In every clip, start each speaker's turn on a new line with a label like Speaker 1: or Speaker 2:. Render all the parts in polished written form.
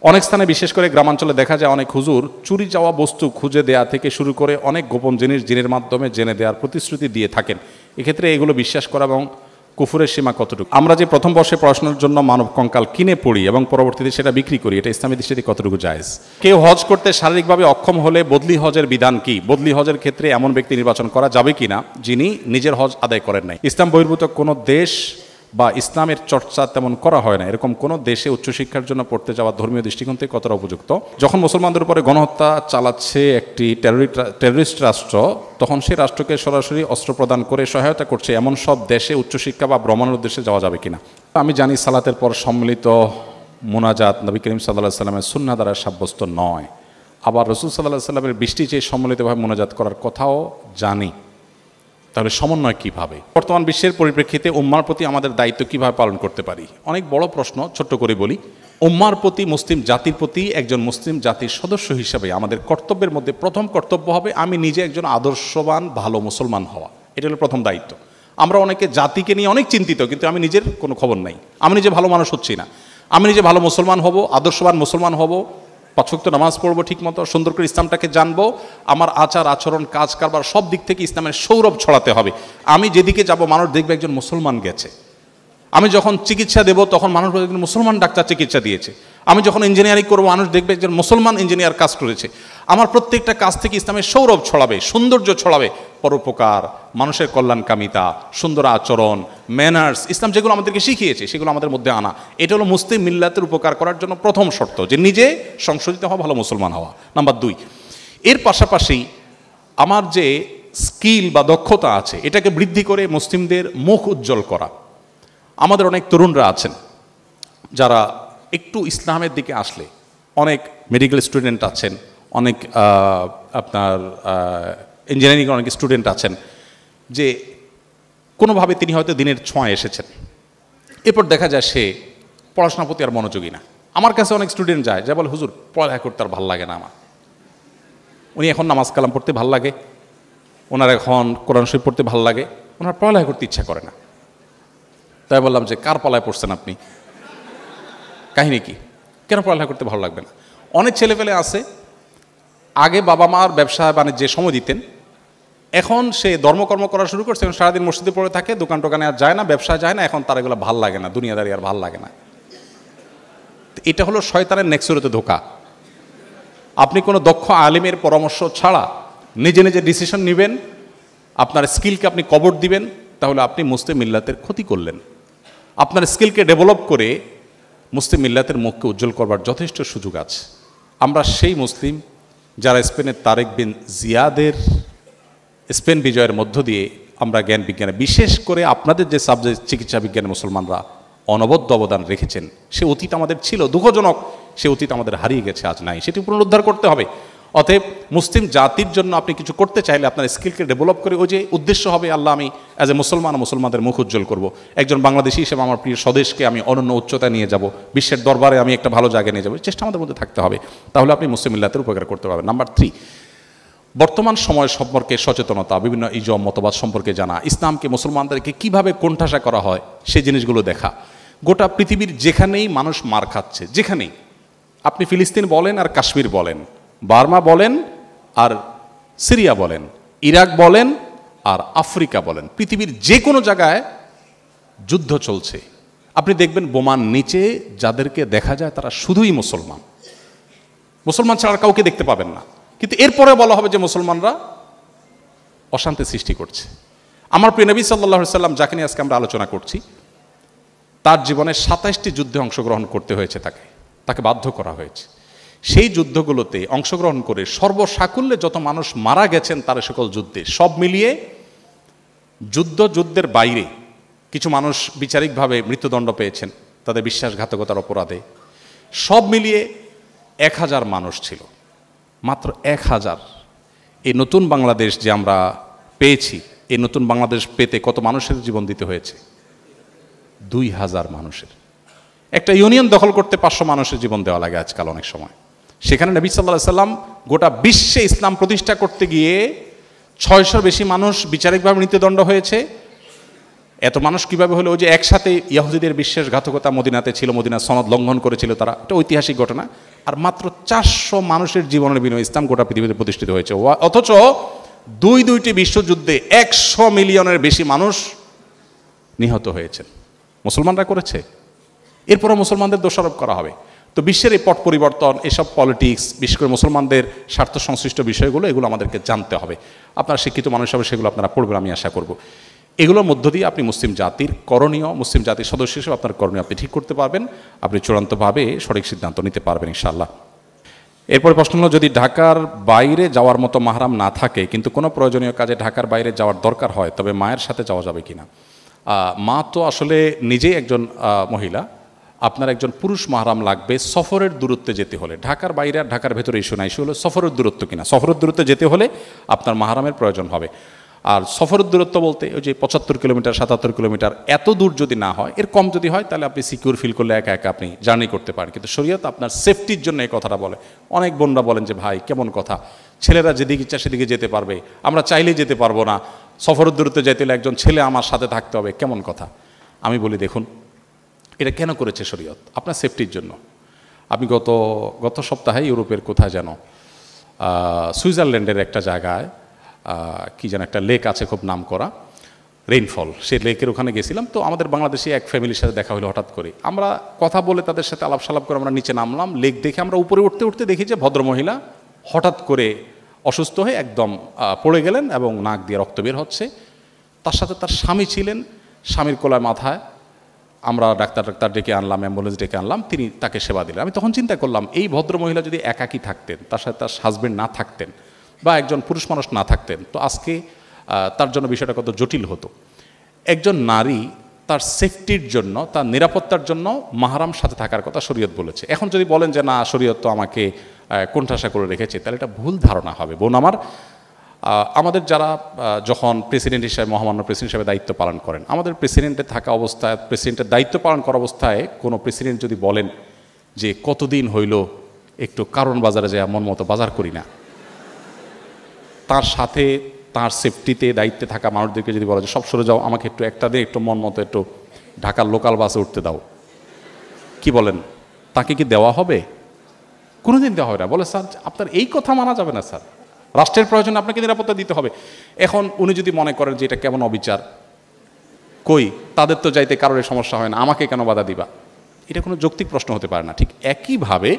Speaker 1: অনেক স্থানে বিশেষ করে গ্রামাঞ্চলে দেখা যায় অনেক হুজুর চুরি যাওয়া বস্তু খুঁজে দেয়া থেকে শুরু করে অনেক গোপন জিনিস জিনের মাধ্যমে জেনে দেওয়ার প্রতিশ্রুতি দিয়ে থাকেন। এক্ষেত্রে এগুলো বিশ্বাস করা এবং কুফুরের সীমা কতটুকু? আমরা যে প্রথম বর্ষে পড়াশোনার জন্য মানব কঙ্কাল কিনে পড়ি এবং পরবর্তীতে সেটা বিক্রি করি, এটা ইসলামী দৃষ্টিতে কতটুকু জায়েজ? কেউ হজ করতে শারীরিকভাবে অক্ষম হলে বদলি হজের বিধান কি? বদলি হজের ক্ষেত্রে এমন ব্যক্তি নির্বাচন করা যাবে কিনা যিনি নিজের হজ আদায় করেন নাই। ইসলাম বহির্ভূত কোনো দেশ বা ইসলামের চর্চা তেমন করা হয় না এরকম কোনো দেশে উচ্চশিক্ষার জন্য পড়তে যাওয়া ধর্মীয় দৃষ্টিকোণ থেকে কতটা উপযুক্ত? যখন মুসলমানদের উপরে গণহত্যা চালাচ্ছে একটি টেররিস্ট রাষ্ট্র, তখন সেই রাষ্ট্রকে সরাসরি অস্ত্র প্রদান করে সহায়তা করছে এমন সব দেশে উচ্চশিক্ষা বা ভ্রমণের উদ্দেশ্যে যাওয়া যাবে কিনা? আমি জানি সালাতের পর সম্মিলিত মোনাজাত নবী করিম সাল্লাল্লাহু আলাইহি সাল্লামের সুন্নাহ দ্বারা সাব্যস্ত নয়। আবার রাসূল সাল্লাল্লাহু আলাইহি সাল্লামের বৃষ্টি চেয়ে সম্মিলিতভাবে মোনাজাত করার কথাও জানি। তাহলে সমন্বয় কিভাবে? বর্তমান বিশ্বের পরিপ্রেক্ষিতে উম্মার প্রতি আমাদের দায়িত্ব কিভাবে পালন করতে পারি? অনেক বড় প্রশ্ন, ছোট্ট করে বলি। উম্মার প্রতি, মুসলিম জাতির প্রতি একজন মুসলিম জাতির সদস্য হিসাবে আমাদের কর্তব্যের মধ্যে প্রথম কর্তব্য হবে আমি নিজে একজন আদর্শবান ভালো মুসলমান হওয়া। এটা হলো প্রথম দায়িত্ব। আমরা অনেকে জাতিকে নিয়ে অনেক চিন্তিত, কিন্তু আমি নিজের কোনো খবর নাই, আমি নিজে ভালো মানুষ হচ্ছি না। আমি নিজে ভালো মুসলমান হব, আদর্শবান মুসলমান হব, 5 ওয়াক্ত নামাজ পড়বো ঠিক মতো, সুন্দর করে ইসলামটাকে জানবো, আমার আচার আচরণ কাজ কারবার সব দিক থেকে ইসলামের সৌরভ ছড়াতে হবে। আমি যেদিকে যাব মানুষ দেখবে একজন মুসলমান গেছে। আমি যখন চিকিৎসা দেব তখন মানুষ বলবে একজন মুসলমান ডাক্তার চিকিৎসা দিয়েছে। আমি যখন ইঞ্জিনিয়ারিং করবো মানুষ দেখবে একজন মুসলমান ইঞ্জিনিয়ার কাজ করেছে। আমার প্রত্যেকটা কাজ থেকে ইসলামের সৌরভ ছড়াবে, সৌন্দর্য ছড়াবে, পরোপকার, মানুষের কল্যাণকামিতা, সুন্দর আচরণ, ম্যানার্স, ইসলাম যেগুলো আমাদেরকে শিখিয়েছে সেগুলো আমাদের মধ্যে আনা। এটা হলো মুসলিম মিল্লাতের উপকার করার জন্য প্রথম শর্ত, যে নিজে সংশোধিত হওয়া, ভালো মুসলমান হওয়া। নাম্বার 2, এর পাশাপাশি আমার যে স্কিল বা দক্ষতা আছে এটাকে বৃদ্ধি করে মুসলিমদের মুখ উজ্জ্বল করা। আমাদের অনেক তরুণরা আছেন যারা একটু ইসলামের দিকে আসলে, অনেক মেডিকেল স্টুডেন্ট আছেন, অনেক আপনার ইঞ্জিনিয়ারিং অনেক স্টুডেন্ট আছেন, যে কোনোভাবে তিনি হয়তো দিনের ছোঁয়ায় এসেছেন, এরপর দেখা যায় সে পড়াশোনার প্রতি আর মনোযোগী না। আমার কাছে অনেক স্টুডেন্ট যায় যা বলে হুজুর পড়ালেখা করতে আর ভালো লাগে না আমার। উনি এখন নামাজ কালাম পড়তে ভাল লাগে, ওনার এখন কোরআন শরীফ পড়তে ভাল লাগে, ওনার পড়ালেখা করতে ইচ্ছা করে না। তাই বললাম যে কার পালায় পড়ছেন আপনি, কাহিনী কি, কেন পড়ালেখা করতে ভালো লাগবে না? অনেক ছেলেপেলে আছে আগে বাবা মার ব্যবসা বাণিজ্যে সময় দিতেন, এখন সে ধর্মকর্ম করা শুরু করছে, এখন সারাদিন মসজিদে পড়ে থাকে, দোকান টোকানে আর যায় না, ব্যবসায় যায় না, এখন তার এগুলো ভাল লাগে না, দুনিয়াদারি আর ভাল লাগে না। এটা হলো শয়তানের নেক্সুরতে ধোকা। আপনি কোনো দক্ষ আলিমের পরামর্শ ছাড়া নিজে নিজে ডিসিশন নেবেন, আপনার স্কিলকে আপনি কবর দিবেন, তাহলে আপনি মুসলিম মিল্লাতের ক্ষতি করলেন। আপনার স্কিলকে ডেভেলপ করে মুসলিম মিল্লাতের মুখকে উজ্জ্বল করবার যথেষ্ট সুযোগ আছে। আমরা সেই মুসলিম যারা স্পেনের তারেক বিন জিয়াদের স্পেন বিজয়ের মধ্য দিয়ে আমরা জ্ঞান বিজ্ঞানে, বিশেষ করে আপনাদের যে সাবজেক্ট চিকিৎসা বিজ্ঞানে মুসলমানরা অনবদ্য অবদান রেখেছেন, সে অতীত আমাদের ছিল, দুঃখজনক সে অতীত আমাদের হারিয়ে গেছে, আজ নাই, সেটি পুনরুদ্ধার করতে হবে। অতএব মুসলিম জাতির জন্য আপনি কিছু করতে চাইলে আপনার স্কিলকে ডেভেলপ করে, ওই যে উদ্দেশ্য হবে আল্লাহ আমি অ্যাজ এ মুসলমান মুসলমানদের মুখ উজ্জ্বল করব, একজন বাংলাদেশি হিসেবে আমার প্রিয় স্বদেশকে আমি অনন্য উচ্চতায় নিয়ে যাব, বিশ্বের দরবারে আমি একটা ভালো জায়গায় নিয়ে যাব, চেষ্টা আমাদের মধ্যে থাকতে হবে, তাহলে আপনি মুসলিম মিল্লাতের উপকার করতে পারবেন। নাম্বার 3, বর্তমান সময় সম্পর্কে সচেতনতা, বিভিন্ন ইজম মতবাদ সম্পর্কে জানা, ইসলামকে মুসলমানদেরকে কিভাবে কোণঠাসা করা হয় সেই জিনিসগুলো দেখা। গোটা পৃথিবীর যেখানেই মানুষ মার খাচ্ছে, যেখানেই, আপনি ফিলিস্তিন বলেন আর কাশ্মীর বলেন, বার্মা বলেন আর সিরিয়া বলেন, ইরাক বলেন আর আফ্রিকা বলেন, পৃথিবীর যে কোনো জায়গায় যুদ্ধ চলছে। আপনি দেখবেন বোমার নিচে যাদেরকে দেখা যায় তারা শুধুই মুসলমান, মুসলমান ছাড়া কাউকে দেখতে পাবেন না, কিন্তু এরপরে বলা হবে যে মুসলমানরা অশান্তি সৃষ্টি করছে। আমার প্রিয় নবী সাল্লাল্লাহু আলাইহি সাল্লাম, যাকে নিয়ে আজকে আমরা আলোচনা করছি, তার জীবনে 27টি যুদ্ধে অংশগ্রহণ করতে হয়েছে, তাকে বাধ্য করা হয়েছে। সেই যুদ্ধগুলোতে অংশগ্রহণ করে সর্বসাকুল্যে যত মানুষ মারা গেছেন তার সকল যুদ্ধে, সব মিলিয়ে যুদ্ধের বাইরে কিছু মানুষ বিচারিকভাবে মৃত্যুদণ্ড পেয়েছেন তাদের বিশ্বাসঘাতকতার অপরাধে, সব মিলিয়ে 1000 মানুষ ছিল, মাত্র 1000। এই নতুন বাংলাদেশ যে আমরা পেয়েছি, এই নতুন বাংলাদেশ পেতে কত মানুষের জীবন দিতে হয়েছে? 2000 মানুষের। একটা ইউনিয়ন দখল করতে 500 মানুষের জীবন দেওয়া লাগে আজকাল অনেক সময়। সেখানে নবী সাল্লাল্লাহু আলাইহি সাল্লাম গোটা বিশ্বে ইসলাম প্রতিষ্ঠা করতে গিয়ে 600 বেশি মানুষ বিচারিকভাবে মৃত্যুদণ্ড হয়েছে। এত মানুষ কিভাবে হলো? ওই যে একসাথে ইহুদিদের বিশ্বাসঘাতকতা মদিনাতে ছিল, মদিনা সনদ লঙ্ঘন করেছিল তারা, এটা ঐতিহাসিক ঘটনা। আর মাত্র 400 মানুষের জীবনের বিনিময়ে ইসলাম গোটা পৃথিবীতে প্রতিষ্ঠিত হয়েছে। অথচ দুইটি বিশ্বযুদ্ধে 100 মিলিয়নের বেশি মানুষ নিহত হয়েছেন, মুসলমানরা করেছে। এরপরও মুসলমানদের দোষারোপ করা হবে। তো বিশ্বের এই পট পরিবর্তন, এসব পলিটিক্স, বিশেষ করে মুসলমানদের স্বার্থ সংশ্লিষ্ট বিষয়গুলো, এগুলো আমাদেরকে জানতে হবে। আপনারা শিক্ষিত মানুষ হিসাবে সেগুলো আপনারা পড়বেন, আমি আশা করব। এগুলোর মধ্য দিয়ে আপনি মুসলিম জাতির করণীয়, মুসলিম জাতির সদস্য হিসেবে আপনার করণীয় আপনি ঠিক করতে পারবেন, আপনি চূড়ান্তভাবে সঠিক সিদ্ধান্ত নিতে পারবেন ইনশাআল্লাহ। এরপরে প্রশ্ন হলো, যদি ঢাকার বাইরে যাওয়ার মতো মাহরাম না থাকে কিন্তু কোনো প্রয়োজনীয় কাজে ঢাকার বাইরে যাওয়ার দরকার হয়, তবে মায়ের সাথে যাওয়া যাবে কিনা? মা তো আসলে নিজেই একজন মহিলা, আপনার একজন পুরুষ মাহরাম লাগবে সফরের দূরত্বে যেতে হলে। ঢাকার বাইরে আর ঢাকার ভেতরে ইস্যু না, ইস্যু হলো সফরের দূরত্ব কিনা। সফরের দূরত্বে যেতে হলে আপনার মাহরামের প্রয়োজন হবে। আর সফরের দূরত্ব বলতে ওই যে 75 কিলোমিটার 77 কিলোমিটার, এত দূর যদি না হয়, এর কম যদি হয়, তাহলে আপনি সিকিউর ফিল করলে একা একা আপনি জার্নি করতে পারেন। কিন্তু শরীয়ত আপনার সেফটির জন্য এই কথাটা বলে। অনেক বোনরা বলেন যে ভাই কেমন কথা, ছেলেরা যেদিকে ইচ্ছা সেদিকে যেতে পারবে, আমরা চাইলেই যেতে পারবো না, সফরের দূরত্বে যেতে হলে একজন ছেলে আমার সাথে থাকতে হবে, কেমন কথা? আমি বলি দেখুন, এটা কেন করেছে শরীয়ত? আপনার সেফটির জন্য। আমি গত সপ্তাহে ইউরোপের কোথায় যেন সুইজারল্যান্ডের একটা জায়গায় কি যেন একটা লেক আছে খুব নাম করা, রেইনফল, সেই লেকের ওখানে গেছিলাম। তো আমাদের বাংলাদেশে এক ফ্যামিলির সাথে দেখা হলো হঠাৎ করে। আমরা কথা বলে তাদের সাথে আলাপ সালাপ করে আমরা নিচে নামলাম। লেক দেখে আমরা উপরে উঠতে উঠতে দেখি যে ভদ্রমহিলা হঠাৎ করে অসুস্থ হয়ে একদম পড়ে গেলেন এবং নাক দিয়ে রক্ত বের হচ্ছে। তার সাথে তার স্বামী ছিলেন, স্বামীর কোলায় মাথায়। আমরা ডাক্তার ডেকে আনলাম, অ্যাম্বুলেন্স ডেকে আনলাম, তিনি তাকে সেবা দিলেন। আমি তখন চিন্তা করলাম, এই ভদ্রমহিলা যদি একাকী থাকতেন, তার সাথে তার হাজবেন্ড না থাকতেন বা একজন পুরুষ মানুষ না থাকতেন, তো আজকে তার জন্য বিষয়টা কত জটিল হতো। একজন নারী তার সেফটির জন্য, তার নিরাপত্তার জন্য মাহরাম সাথে থাকার কথা শরীয়ত বলেছে। এখন যদি বলেন যে না, শরীয়ত তো আমাকে কোণঠাসা করে রেখেছে, তাহলে এটা ভুল ধারণা হবে। বোন আমার, আমাদের যারা যখন প্রেসিডেন্ট হিসেবে, মহামান্য প্রেসিডেন্ট হিসেবে দায়িত্ব পালন করেন, আমাদের প্রেসিডেন্টের থাকা অবস্থায়, প্রেসিডেন্টের দায়িত্ব পালন করা অবস্থায় কোনো প্রেসিডেন্ট যদি বলেন যে কতদিন হইল একটু কারণ বাজারে যায় মন মতো বাজার করি না, তার সাথে তার সেফটিতে দায়িত্বে থাকা মানুষদেরকে যদি বলা যে সব সরে যাও, আমাকে একটু একটা দিয়ে একটু মন মতো একটু ঢাকার লোকাল বাসে উঠতে দাও, কি বলেন? তাকে কি দেওয়া হবে? কোনোদিন দেওয়া হবে না। বলে স্যার আপনার এই কথা মানা যাবে না স্যার, রাষ্ট্রের প্রয়োজনে আপনাকে নিরাপত্তা দিতে হবে। এখন উনি যদি মনে করেন যে এটা কেমন অবিচার, কই তাদের তো যাইতে কারোর সমস্যা হয় না, আমাকে কেন বাধা দিবা? এটা কোনো যৌক্তিক প্রশ্ন হতে পারে না। ঠিক একইভাবে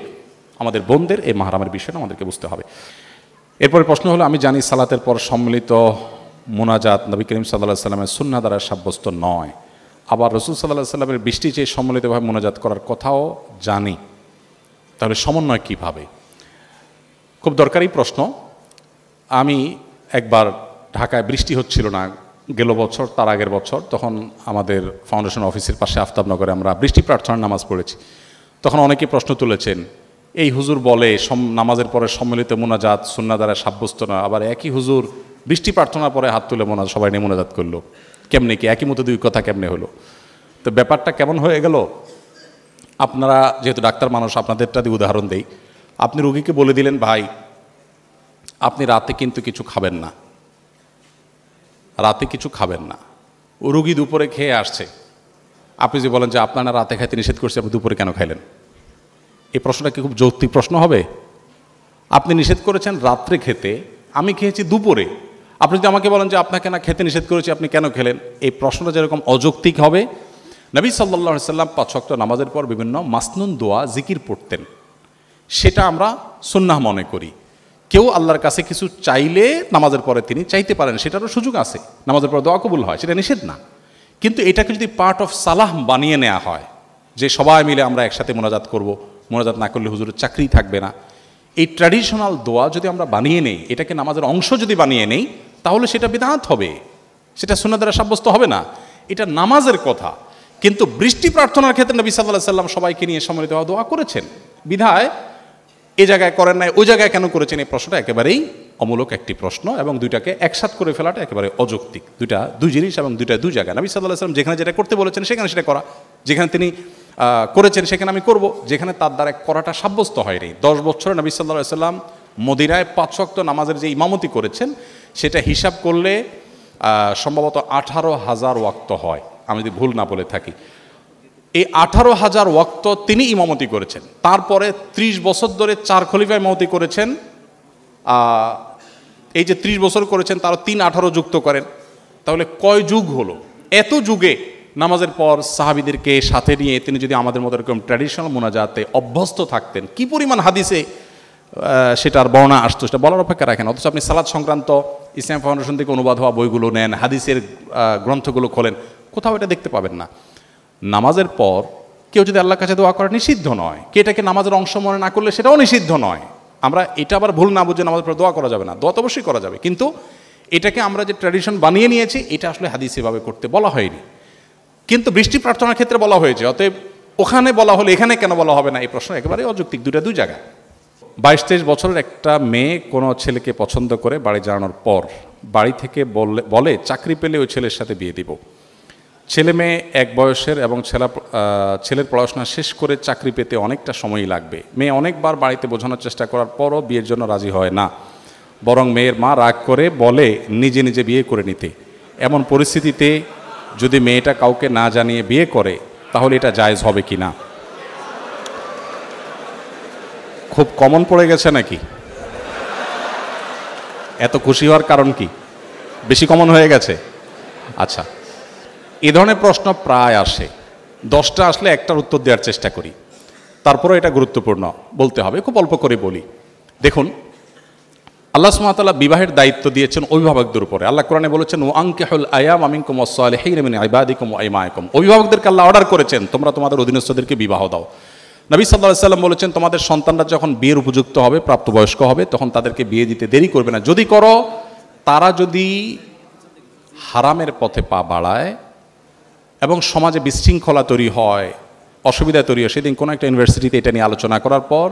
Speaker 1: আমাদের বোনদের এই মাহরামের বিষয়টা আমাদেরকে বুঝতে হবে। এরপরে প্রশ্ন হলো, আমি জানি সালাতের পর সম্মিলিত মোনাজাত নবী করিম সাল্লাল্লাহু আলাইহি সাল্লামের সুন্নাহ দ্বারা সাব্যস্ত নয়, আবার রাসূল সাল্লাল্লাহু আলাইহি সাল্লামের বৃষ্টি চেয়ে সম্মিলিতভাবে মোনাজাত করার কথাও জানি, তাহলে সমন্বয় কীভাবে? খুব দরকারি প্রশ্ন। আমি একবার ঢাকায় বৃষ্টি হচ্ছিল না গেল বছর, তার আগের বছর, তখন আমাদের ফাউন্ডেশন অফিসের পাশে আফতাবনগরে আমরা বৃষ্টি প্রার্থনার নামাজ পড়েছি। তখন অনেকে প্রশ্ন তুলেছেন, এই হুজুর বলে নামাজের পরে সম্মিলিত মোনাজাত সুন্নাহ দ্বারা সাব্যস্ত না, আবার একই হুজুর বৃষ্টি প্রার্থনার পরে হাত তুলে সবাই নিয়ে মোনাজাত করলো, কেমনে কি একই মতো দুই কথা কেমনে হলো? তো ব্যাপারটা কেমন হয়ে গেল? আপনারা যেহেতু ডাক্তার মানুষ, আপনাদেরটা দিয়ে উদাহরণ দেই। আপনি রোগীকে বলে দিলেন, ভাই আপনি রাতে কিন্তু কিছু খাবেন না, রাতে কিছু খাবেন না। ও রোগী দুপুরে খেয়ে আসছে, আপনি যে বলেন যে আপনারা রাতে খাইতে নিষেধ করছে, আপনি দুপুরে কেন খাইলেন? এই প্রশ্নটা কি খুব যৌক্তিক প্রশ্ন হবে? আপনি নিষেধ করেছেন রাত্রে খেতে, আমি খেয়েছি দুপুরে, আপনি যদি আমাকে বলেন যে আপনাকে না খেতে নিষেধ করেছি, আপনি কেন খেলেন? এই প্রশ্নটা যেরকম অযৌক্তিক হবে। নবী সাল্লাল্লাহু আলাইহি সাল্লাম 5 ওয়াক্ত নামাজের পর বিভিন্ন মাসনুন দোয়া জিকির পড়তেন, সেটা আমরা সুন্নাহ মনে করি। কেউ আল্লাহর কাছে কিছু চাইলে নামাজের পরে তিনি চাইতে পারেন, সেটারও সুযোগ আছে, নামাজের পরে দোয়া কবুল হয়, সেটা নিষেধ না। কিন্তু এটাকে যদি পার্ট অফ সালাহ বানিয়ে নেওয়া হয়, যে সবাই মিলে আমরা একসাথে মোনাজাত করব, মোনাজাত না করলে হুজুরের চাকরি থাকবে না, এই ট্র্যাডিশনাল দোয়া যদি আমরা বানিয়ে নেই, এটাকে নামাজের অংশ যদি বানিয়ে নেই, তাহলে সেটা বিদআত হবে, সেটা সুন্নাহ দ্বারা সাব্যস্ত হবে না। এটা নামাজের কথা। কিন্তু বৃষ্টি প্রার্থনার ক্ষেত্রে নবী সাল্লাল্লাহু আলাইহি সাল্লাম সবাইকে নিয়ে সম্মিলিত দোয়া করেছেন, বিধায় এ জায়গায় করেন নাই, ওই জায়গায় কেন করেছেন? এই প্রশ্নটা একেবারেই অমূলক একটি প্রশ্ন, এবং দুইটাকে একসাথ করে ফেলাটা একেবারে অযৌক্তিক। দুই জিনিস এবং দুই জায়গা। নবী সাল্লাল্লাহু আলাইহি সাল্লাম যেখানে যেটা করতে বলেছেন সেখানে সেটা করা, যেখানে তিনি করেছেন সেখানে আমি করব, যেখানে তার দ্বারা করাটা সাব্যস্ত হয়নি। 10 বছরে নবী সাল্লাল্লাহু আলাইহি সাল্লাম মদিনায় 5 ওয়াক্ত নামাজের যে ইমামতি করেছেন, সেটা হিসাব করলে সম্ভবত 18,000 ওয়াক্ত হয়, আমি যদি ভুল না বলে থাকি। এই 18,000 ওয়াক্ত তিনি ইমামতি করেছেন। তারপরে 30 বছর ধরে 4 খলিফা ইমামতি করেছেন। এই যে 30 বছর করেছেন তার 3-18 যুক্ত করেন, তাহলে কয় যুগ হলো? এত যুগে নামাজের পর সাহাবীদেরকে সাথে নিয়ে তিনি যদি আমাদের মতো এরকম ট্র্যাডিশনাল মোনাজাতে অভ্যস্ত থাকতেন, কি পরিমাণ হাদিসে সেটার বর্ণনা আসতো সেটা বলার অপেক্ষা রাখেন। অথচ আপনি সালাত সংক্রান্ত ইসলাম ফাউন্ডেশন থেকে অনুবাদ হওয়া বইগুলো নেন, হাদিসের গ্রন্থগুলো খোলেন, কোথাও এটা দেখতে পাবেন না। নামাজের পর কেউ যদি আল্লাহর কাছে দোয়া করা নিষিদ্ধ নয়, কে এটাকে নামাজের অংশ মনে না করলে সেটাও নিষিদ্ধ নয়। আমরা এটা আবার ভুল না বুঝে নামাজের পর দোয়া করা যাবে না, দোয়া তো অবশ্যই করা যাবে, কিন্তু এটাকে আমরা যে ট্র্যাডিশন বানিয়ে নিয়েছি এটা আসলে হাদিস এভাবে করতে বলা হয়নি। কিন্তু বৃষ্টি প্রার্থনার ক্ষেত্রে বলা হয়েছে, অতএব ওখানে বলা হলে এখানে কেন বলা হবে না, এই প্রশ্ন একেবারে অযৌক্তিক। দুই জায়গায় 22-23 বছরের একটা মেয়ে কোনো ছেলেকে পছন্দ করে বাড়ি জানানোর পর বাড়ি থেকে বলে চাকরি পেলে ওই ছেলের সাথে বিয়ে দিব। ছেলে মেয়ে এক বয়সের এবং ছেলের পড়াশোনা শেষ করে চাকরি পেতে অনেকটা সময়ই লাগবে। মেয়ে অনেকবার বাড়িতে বোঝানোর চেষ্টা করার পরও বিয়ের জন্য রাজি হয় না, বরং মেয়ের মা রাগ করে বলে নিজে নিজে বিয়ে করে নিতে। এমন পরিস্থিতিতে যদি মেয়েটা কাউকে না জানিয়ে বিয়ে করে তাহলে এটা জায়েজ হবে কি না? খুব কমন পড়ে গেছে নাকি? এত খুশি হওয়ার কারণ কি? বেশি কমন হয়ে গেছে? আচ্ছা, এ ধরনের প্রশ্ন প্রায় আসে, 10টা আসলে একটার উত্তর দেওয়ার চেষ্টা করি, তারপরে এটা গুরুত্বপূর্ণ বলতে হবে, খুব অল্প করে বলি। দেখুন, আল্লাহ সুবহানাহু ওয়া তাআলা বিবাহের দায়িত্ব দিয়েছেন অভিভাবকদের উপরে। আল্লাহ কোরআনে বলেছেন ওয়া আনকিহুল আয়ামা মিনকুম ওয়াস-সালিহিনা মিন ইবাদিকুম ওয়া ইমাইকুম। অভিভাবকদেরকে আল্লাহ অর্ডার করেছেন তোমরা তোমাদের অধীনস্থদেরকে বিবাহ দাও। নবী সাল্লাল্লাহু আলাইহি ওয়াসাল্লাম বলেছেন তোমাদের সন্তানরা যখন বিয়ের উপযুক্ত হবে, প্রাপ্তবয়স্ক হবে, তখন তাদেরকে বিয়ে দিতে দেরি করবে না। যদি করো, তারা যদি হারামের পথে পা বাড়ায় এবং সমাজে বিশৃঙ্খলা তৈরি হয়, অসুবিধা তৈরি হয়। সেদিন কোনো একটা ইউনিভার্সিটিতে এটা নিয়ে আলোচনা করার পর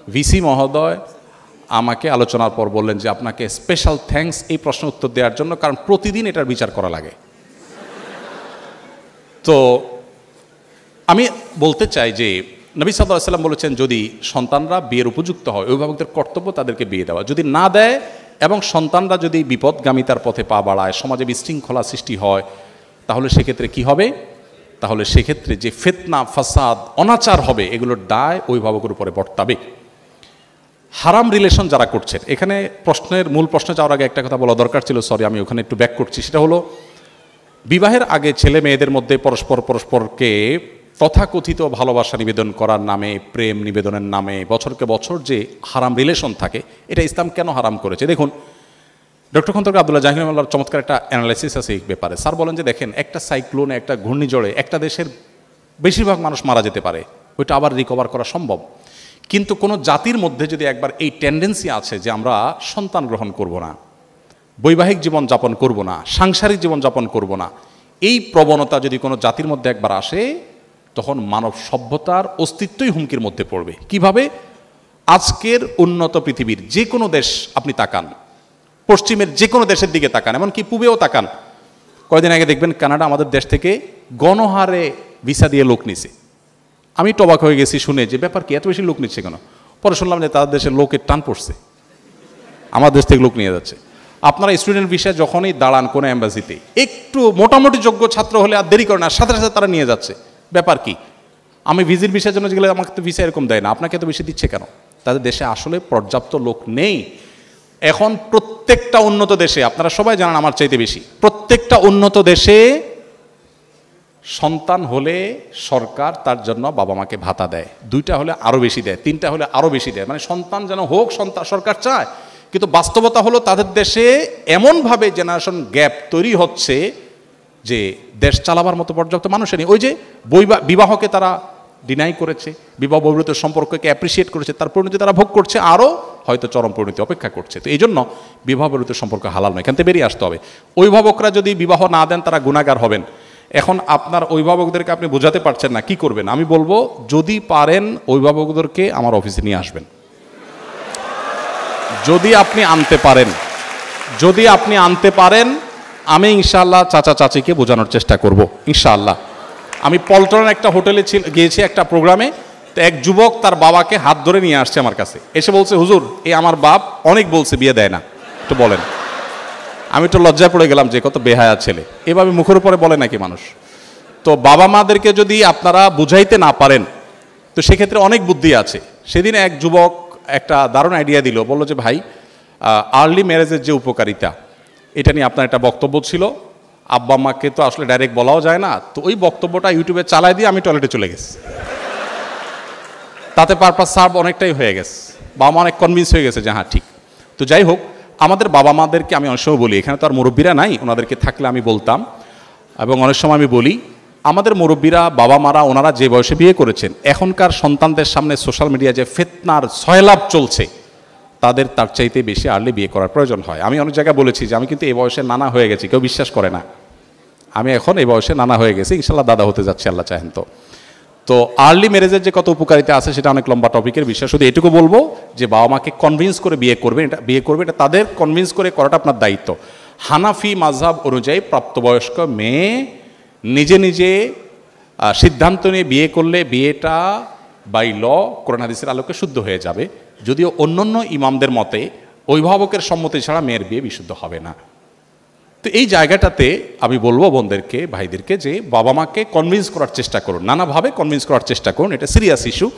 Speaker 1: ভিসি মহোদয় আমাকে আলোচনার পর বললেন যে আপনাকে স্পেশাল থ্যাঙ্কস এই প্রশ্ন উত্তর দেওয়ার জন্য, কারণ প্রতিদিন এটার বিচার করা লাগে। তো আমি বলতে চাই যে নবী সাল্লাল্লাহু আলাইহি ওয়াসাল্লাম বলেছেন যদি সন্তানরা বিয়ের উপযুক্ত হয়, অভিভাবকদের কর্তব্য তাদেরকে বিয়ে দেওয়া। যদি না দেয় এবং সন্তানরা যদি বিপদগামিতার পথে পা বাড়ায়, সমাজে বিশৃঙ্খলা সৃষ্টি হয়, তাহলে সেক্ষেত্রে কি হবে? তাহলে সেক্ষেত্রে যে ফিতনা, ফাসাদ, অনাচার হবে, এগুলোর দায় অভিভাবকের উপরে বর্তাবে। হারাম রিলেশন যারা করছেন, এখানে মূল প্রশ্ন যাওয়ার আগে একটা কথা বলা দরকার ছিল, সরি আমি ওখানে একটু ব্যাক করছি। সেটা হলো বিবাহের আগে ছেলে মেয়েদের মধ্যে পরস্পরকে তথাকথিত ভালোবাসা নিবেদন করার নামে, প্রেম নিবেদনের নামে বছরকে বছর যে হারাম রিলেশন থাকে, এটা ইসলাম কেন হারাম করেছে? দেখুন, ডক্টর খন্দকার আব্দুল্লাহ জাহির রহমাতুল্লাহর চমৎকার একটা অ্যানালাইসিস আছে এই ব্যাপারে। স্যার বলেন যে দেখেন, একটা সাইক্লোনে, একটা ঘূর্ণিঝড়ে একটা দেশের বেশিরভাগ মানুষ মারা যেতে পারে, ওইটা আবার রিকভার করা সম্ভব। কিন্তু কোনো জাতির মধ্যে যদি একবার এই টেন্ডেন্সি আছে যে আমরা সন্তান গ্রহণ করব না, বৈবাহিক জীবন যাপন করব না, সাংসারিক জীবন যাপন করব না, এই প্রবণতা যদি কোনো জাতির মধ্যে একবার আসে, তখন মানব সভ্যতার অস্তিত্বই হুমকির মধ্যে পড়বে। কিভাবে? আজকের উন্নত পৃথিবীর যে কোনো দেশ আপনি তাকান, পশ্চিমের যে কোনো দেশের দিকে তাকান, এমনকি পূবেও তাকান, কয়েকদিন আগে দেখবেন কানাডা আমাদের দেশ থেকে গণহারে ভিসা দিয়ে লোক নিছে। আমি একটু অবাক হয়ে গেছি শুনে যে ব্যাপার কি, এত বেশি লোক নিচ্ছে কেন? পরে শুনলাম যে তাদের দেশের লোকের টান পড়ছে, আমার দেশ থেকে লোক নিয়ে যাচ্ছে। আপনারা স্টুডেন্ট ভিসা যখনই দাঁড়ান কোনো এম্বাসিতে, একটু মোটামুটি যোগ্য ছাত্র হলে আর দেরি করে না, সাথে সাথে তারা নিয়ে যাচ্ছে। ব্যাপার কি? আমি ভিজিট ভিসার জন্য গেলে আমাকে তো ভিসা এরকম দেয় না, আপনাকে তো বেশি দিচ্ছে কেন? তাদের দেশে আসলে পর্যাপ্ত লোক নেই। এখন প্রত্যেকটা উন্নত দেশে, আপনারা সবাই জানেন আমার চাইতে বেশি, প্রত্যেকটা উন্নত দেশে সন্তান হলে সরকার তার জন্য বাবা মাকে ভাতা দেয়, 2টা হলে আরও বেশি দেয়, 3টা হলে আরও বেশি দেয়, মানে সন্তান যেন হোক সরকার চায়। কিন্তু বাস্তবতা হলো তাদের দেশে এমনভাবে জেনারেশন গ্যাপ তৈরি হচ্ছে যে দেশ চালাবার মতো পর্যাপ্ত মানুষের নেই। ওই যে বিবাহকে তারা ডিনাই করেছে, বিবাহ বহির্ভূত সম্পর্ককে অ্যাপ্রিসিয়েট করেছে, তার পরিণতি তারা ভোগ করছে, আরও হয়তো চরম পরিণতি অপেক্ষা করছে। তো এই জন্য বিবাহ বহির্ভূত সম্পর্ক হালাল নয়, এখান থেকে বেরিয়ে আসতে হবে। অভিভাবকরা যদি বিবাহ না দেন তারা গুনাহগার হবেন। এখন আপনার অভিভাবকদেরকে আপনি বোঝাতে পারছেন না, কি করবেন? আমি বলবো যদি পারেন অভিভাবকদেরকে আমার অফিসে নিয়ে আসবেন। যদি আপনি আনতে পারেন আমি ইনশাআল্লাহ চাচা চাচিকে বোঝানোর চেষ্টা করব ইনশাআল্লাহ। আমি পল্টনের একটা হোটেলে গিয়েছি একটা প্রোগ্রামে, তো এক যুবক তার বাবাকে হাত ধরে নিয়ে আসছে আমার কাছে, এসে বলছে হুজুর এই আমার বাপ অনেক বলছে বিয়ে দেয় না, একটু বলেন। আমি একটু লজ্জায় পড়ে গেলাম যে কত বেহায়া ছেলে, এভাবে মুখের উপরে বলে নাকি মানুষ? তো বাবা মাদেরকে যদি আপনারা বুঝাইতে না পারেন, তো সেক্ষেত্রে অনেক বুদ্ধি আছে। সেদিন এক যুবক একটা দারুণ আইডিয়া দিল, বললো যে ভাই আর্লি ম্যারেজের যে উপকারিতা, এটা নিয়ে আপনার একটা বক্তব্য ছিল, আব্বা আম্মাকে তো আসলে ডাইরেক্ট বলাও যায় না, তো ওই বক্তব্যটা ইউটিউবে চালাই দিয়ে আমি টয়লেটে চলে গেছি। তাতে পারপাস সার্ভ অনেকটাই হয়ে গেছে, বাবা মা অনেক কনভিন্স হয়ে গেছে যে হ্যাঁ ঠিক। তো যাই হোক, আমাদের বাবা মাদেরকে আমি অনেক সময় বলি, এখানে তো আর মুরব্বীরা নাই, ওনাদেরকে থাকলে আমি বলতাম, এবং অনেক সময় আমি বলি আমাদের মুরব্বীরা বাবা মারা ওনারা যে বয়সে বিয়ে করেছেন, এখনকার সন্তানদের সামনে সোশ্যাল মিডিয়া যে ফিতনার সয়লাভ চলছে, তাদের তার চাইতে বেশি আর্লি বিয়ে করার প্রয়োজন হয়। আমি অনেক জায়গায় বলেছি যে আমি কিন্তু এই বয়সে নানা হয়ে গেছি, কেউ বিশ্বাস করে না, আমি এখন এই বয়সে নানা হয়ে গেছি, ইনশাল্লাহ দাদা হতে যাচ্ছে আল্লাহ চাহেন তো। তো আর্লি ম্যারেজের যে কত উপকারিতা আছে সেটা অনেক লম্বা টপিকের বিষয়। শুধু এটুকু বলবো যে বাবা মাকে কনভিন্স করে বিয়ে করবেন, এটা তাদের কনভিন্স করে করাটা আপনার দায়িত্ব। হানাফি মাযহাব অনুযায়ী প্রাপ্তবয়স্ক মেয়ে নিজে নিজে সিদ্ধান্ত নিয়ে বিয়ে করলে বিয়েটা বাই ল কোরআন হাদিসের আলোকে শুদ্ধ হয়ে যাবে, যদিও অন্যান্য ইমামদের মতে অভিভাবকের সম্মতি ছাড়া মেয়ের বিয়ে বিশুদ্ধ হবে না। তো এই জায়গাটাতে আমি বলবো বোনদেরকে, ভাইদেরকে, যে বাবা মাকে কনভিন্স করার চেষ্টা করুন, নানাভাবে কনভিন্স করার চেষ্টা করুন, এটা সিরিয়াস ইস্যু,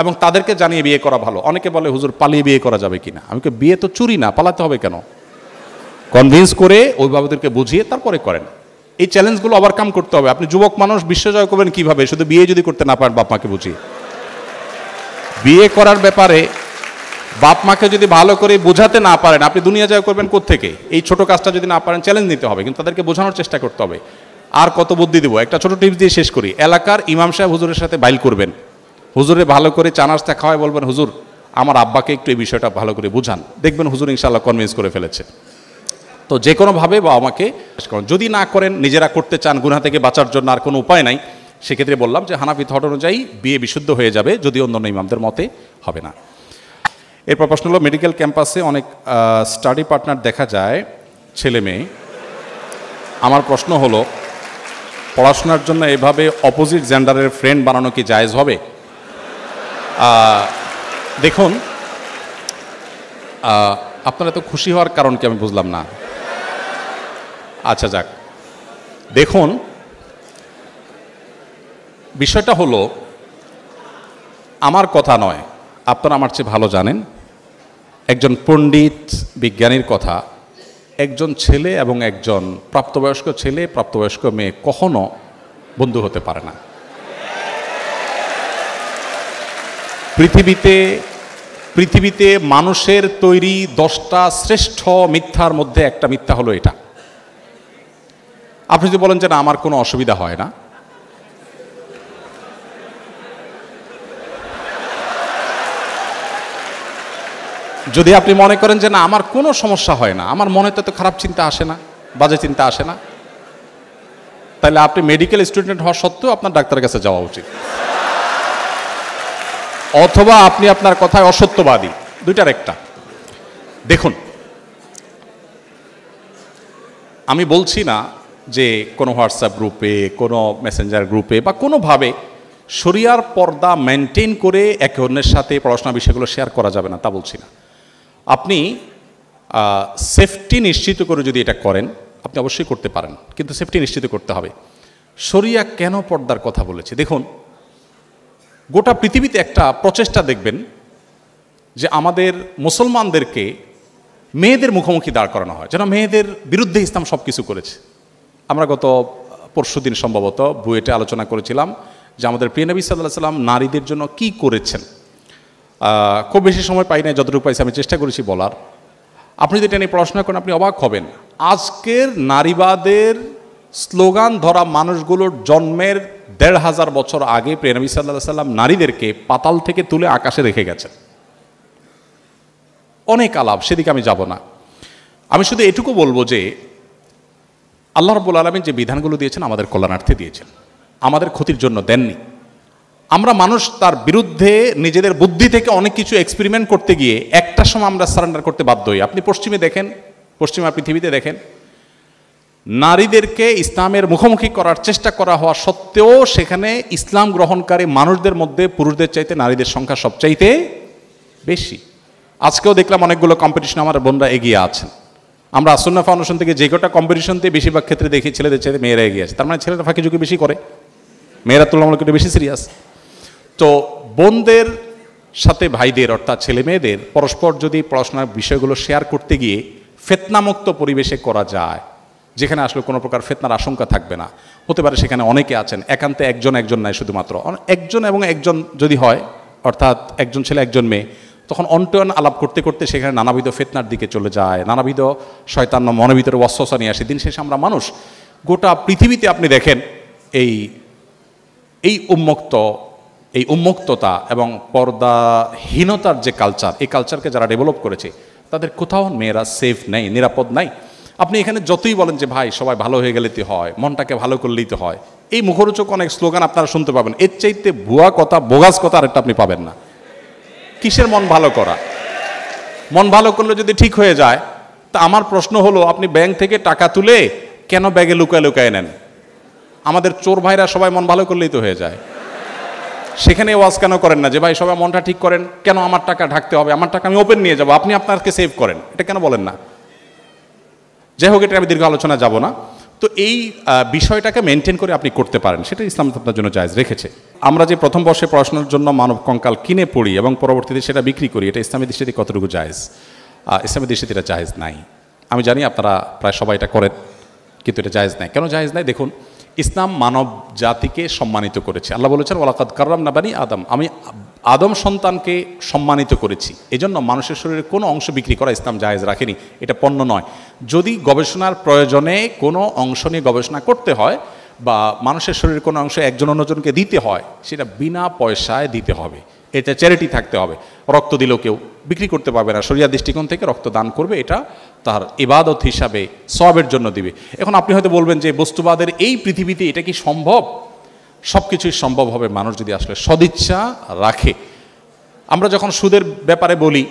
Speaker 1: এবং তাদেরকে জানিয়ে বিয়ে করা ভালো। অনেকে বলে হুজুর পালিয়ে বিয়ে করা যাবে কিনা, আমি বিয়ে তো চুরি না, পালাতে হবে কেন? কনভিন্স করে অভিভাবকদেরকে বুঝিয়ে তারপরে করেন। এই চ্যালেঞ্জগুলো ওভারকাম করতে হবে। আপনি যুবক মানুষ, বিশ্বজয় করবেন কিভাবে? শুধু বিয়ে যদি করতে না পারেন বাপ মাকে বুঝিয়ে। বিয়ে করার ব্যাপারে বাপ মাকে যদি ভালো করে বোঝাতে না পারেন, আপনি দুনিয়া জয় করবেন কোত্থেকে? এই ছোট কাজটা যদি না পারেন, চ্যালেঞ্জ নিতে হবে, কিন্তু তাদেরকে বোঝানোর চেষ্টা করতে হবে। আর কত বুদ্ধি দেবো, একটা ছোট টিপস দিয়ে শেষ করি। এলাকার ইমাম সাহেব হুজুরের সাথে বাইল করবেন, হুজুরে ভালো করে চা নাস্তা খাওয়ায় বলবেন হুজুর আমার আব্বাকে একটু এই বিষয়টা ভালো করে বুঝান, দেখবেন হুজুর ইনশাআল্লাহ কনভিন্স করে ফেলেছে। তো যে কোনোভাবে বাবা মাকে, যদি না করেন নিজেরা করতে চান গুনাহ থেকে বাঁচার জন্য আর কোনো উপায় নাই, সেক্ষেত্রে বললাম যে হানাফি থট অনুযায়ী বিয়ে বিশুদ্ধ হয়ে যাবে, যদি অন্যান্য ইমামদের মতে হবে না। এরপর প্রশ্ন হলো, মেডিকেল ক্যাম্পাসে অনেক স্টাডি পার্টনার দেখা যায় ছেলে মেয়ে। আমার প্রশ্ন হলো, পড়াশোনার জন্য এভাবে অপোজিট জেন্ডারের ফ্রেন্ড বানানো কি জায়েজ হবে? দেখুন, আপনারা তো খুশি হওয়ার কারণ কি আমি বুঝলাম না। আচ্ছা যাক, দেখুন বিষয়টা হলো, আমার কথা নয়, আপনারা আমার চেয়ে ভালো জানেন, একজন পণ্ডিত বিজ্ঞানীর কথা, একজন ছেলে এবং একজন প্রাপ্তবয়স্ক ছেলে প্রাপ্তবয়স্ক মেয়ে কখনো বন্ধু হতে পারে না। পৃথিবীতে মানুষের তৈরি 10টা শ্রেষ্ঠ মিথ্যার মধ্যে একটা মিথ্যা হলো এটা। আপনি যদি বলেন যে না আমার কোনো অসুবিধা হয় না, যদি আপনি মনে করেন যে না আমার কোনো সমস্যা হয় না, আমার মনে তো খারাপ চিন্তা আসে না, বাজে চিন্তা আসে না, তাহলে আপনি মেডিকেল স্টুডেন্ট হওয়া সত্ত্বেও আপনার ডাক্তারের কাছে যাওয়া উচিত, অথবা আপনি আপনার কথায় অসত্যবাদী, দুইটার একটা। দেখুন, আমি বলছি না যে কোনো হোয়াটসঅ্যাপ গ্রুপে, কোনো মেসেঞ্জার গ্রুপে বা কোনোভাবে শরিয়ার পর্দা মেনটেন করে একে অন্যের সাথে পড়াশোনা বিষয়গুলো শেয়ার করা যাবে না, তা বলছি না। আপনি সেফটি নিশ্চিত করে যদি এটা করেন, আপনি অবশ্যই করতে পারেন, কিন্তু সেফটি নিশ্চিত করতে হবে। শরিয়া কেন পর্দার কথা বলেছে? দেখুন, গোটা পৃথিবীতে একটা প্রচেষ্টা দেখবেন যে আমাদের মুসলমানদেরকে মেয়েদের মুখোমুখি দাঁড় করানো হয়, যেন মেয়েদের বিরুদ্ধে ইসলাম সব কিছু করেছে। আমরা গত পরশুদিন সম্ভবত বুয়েটে আলোচনা করেছিলাম যে আমাদের প্রিয় নবী সাল্লাল্লাহু আলাইহি ওয়াসাল্লাম নারীদের জন্য কি করেছেন। খুব বেশি সময় পাই না, যতটুকু পাইছি আমি চেষ্টা করেছি বলার। আপনি যদি এটা নিয়ে পড়াশোনা করেন আপনি অবাক হবেন। আজকের নারীবাদের স্লোগান ধরা মানুষগুলোর জন্মের ১৫০০ বছর আগে প্রিয় নবী সাল্লাল্লাহু আলাইহি ওয়াসাল্লাম নারীদেরকে পাতাল থেকে তুলে আকাশে রেখে গেছেন। অনেক আলাপ, সেদিকে আমি যাব না। আমি শুধু এটুকু বলবো যে আল্লাহ রাব্বুল আলামিন যে বিধানগুলো দিয়েছেন আমাদের কল্যাণার্থে দিয়েছেন, আমাদের ক্ষতির জন্য দেননি। আমরা মানুষ তার বিরুদ্ধে নিজেদের বুদ্ধি থেকে অনেক কিছু এক্সপেরিমেন্ট করতে গিয়ে একটা সময় আমরা সারেন্ডার করতে বাধ্য হই। আপনি পশ্চিমে দেখেন, পশ্চিমা পৃথিবীতে দেখেন, নারীদেরকে ইসলামের মুখোমুখি করার চেষ্টা করা হওয়া সত্ত্বেও সেখানে ইসলাম গ্রহণকারী মানুষদের মধ্যে পুরুষদের চাইতে নারীদের সংখ্যা সবচাইতে বেশি। আজকেও দেখলাম অনেকগুলো কম্পিটিশন আমার বোনরা এগিয়ে আছেন। আমরা সুন্নাহ ফাউন্ডেশন থেকে যে কটা কম্পিটিশনতে বেশিরভাগ ক্ষেত্রে দেখি ছেলেদের চাইতে মেয়েরা এগিয়ে আছে, তার মানে ছেলেরা ফাঁকি ঝুঁকি বেশি করে। মেয়েরা তুলনামূলক একটু বেশি সিরিয়াস। তো বোনদের সাথে ভাইদের অর্থাৎ ছেলে মেয়েদের পরস্পর যদি পড়াশোনার বিষয়গুলো শেয়ার করতে গিয়ে ফিতনামুক্ত পরিবেশে করা যায়, যেখানে আসলে কোনো প্রকার ফিতনার আশঙ্কা থাকবে না, হতে পারে সেখানে অনেকে আছেন, একান্তে একজন নাই, শুধুমাত্র একজন এবং একজন যদি হয়, অর্থাৎ একজন ছেলে একজন মেয়ে, তখন অন্টন আলাপ করতে করতে সেখানে নানাবিধ ফিতনার দিকে চলে যায়, নানাবিধ শয়তান মনের ভিতরে ওয়াসওয়াসা নিয়ে আসে। দিন শেষে আমরা মানুষ, গোটা পৃথিবীতে আপনি দেখেন এই উন্মুক্ততা এবং পর্দাহীনতার যে কালচার, এই কালচারকে যারা ডেভেলপ করেছে তাদের কোথাও মেয়েরা সেফ নেই, নিরাপদ নাই। আপনি এখানে যতই বলেন যে ভাই সবাই ভালো হয়ে গেলেই তো হয়, মনটাকে ভালো করলেই তো হয়, এই মুখরোচক অনেক স্লোগান আপনারা শুনতে পাবেন, এর চাইতে ভুয়া কথা, বোগাস কথা আরেকটা আপনি পাবেন না। কিসের মন ভালো করা? মন ভালো করলে যদি ঠিক হয়ে যায়, তা আমার প্রশ্ন হলো, আপনি ব্যাংক থেকে টাকা তুলে কেন ব্যাগে লুকায় লুকায় নেন? আমাদের চোর ভাইরা সবাই মন ভালো করলেই তো হয়ে যায়। সেখানে ওয়াজ কেন করেন না যে ভাই সবাই মনটা ঠিক করেন, কেন আমার টাকা ঢাকতে হবে, আমার টাকা আমি ওপেন নিয়ে যাবো, আপনি আপনাকে সেভ করেন, এটা কেন বলেন না? যাই হোক, এটা আমি দীর্ঘ আলোচনা যাব না। তো এই বিষয়টাকে মেনটেন করে আপনি করতে পারেন, সেটা ইসলাম আপনার জন্য জায়েজ রেখেছে। আমরা যে প্রথম বর্ষে পড়াশোনার জন্য মানব কঙ্কাল কিনে পড়ি এবং পরবর্তীতে সেটা বিক্রি করি, এটা ইসলামের দৃষ্টিতে কতটুকু জায়েজ? ইসলামের দৃষ্টিতে এটা জায়েজ নাই। আমি জানি আপনারা প্রায় সবাই এটা করেন, কিন্তু এটা জায়েজ নাই। কেন জায়েজ নাই? দেখুন, ইসলাম মানব জাতিকে সম্মানিত করেছে। আল্লাহ বলেছেন ওয়ালাকাদ কাররামনা বানি আদম, আমি আদম সন্তানকে সম্মানিত করেছি। এজন্য মানুষের শরীরের কোনো অংশ বিক্রি করা ইসলাম জায়েজ রাখেনি, এটা পণ্য নয়। যদি গবেষণার প্রয়োজনে কোনো অংশ নিয়ে গবেষণা করতে হয় বা মানুষের শরীরের কোনো অংশ একজন অন্যজনকে দিতে হয়, সেটা বিনা পয়সায় দিতে হবে, এটা চ্যারিটি থাকতে হবে। রক্ত দিলেও কেউ বিক্রি করতে পারবে না, শরিয়া দৃষ্টিকোণ থেকে রক্ত দান করবে, এটা তার ইবাদত হিসাবে সওয়াবের জন্য দিবে। এখন আপনি হয়তো বলবেন যে বস্তুবাদের এই পৃথিবীতে এটা কি সম্ভব? সব কিছুই সম্ভব হবে মানুষ যদি আসলে সদিচ্ছা রাখে। আমরা যখন সুদের ব্যাপারে বলি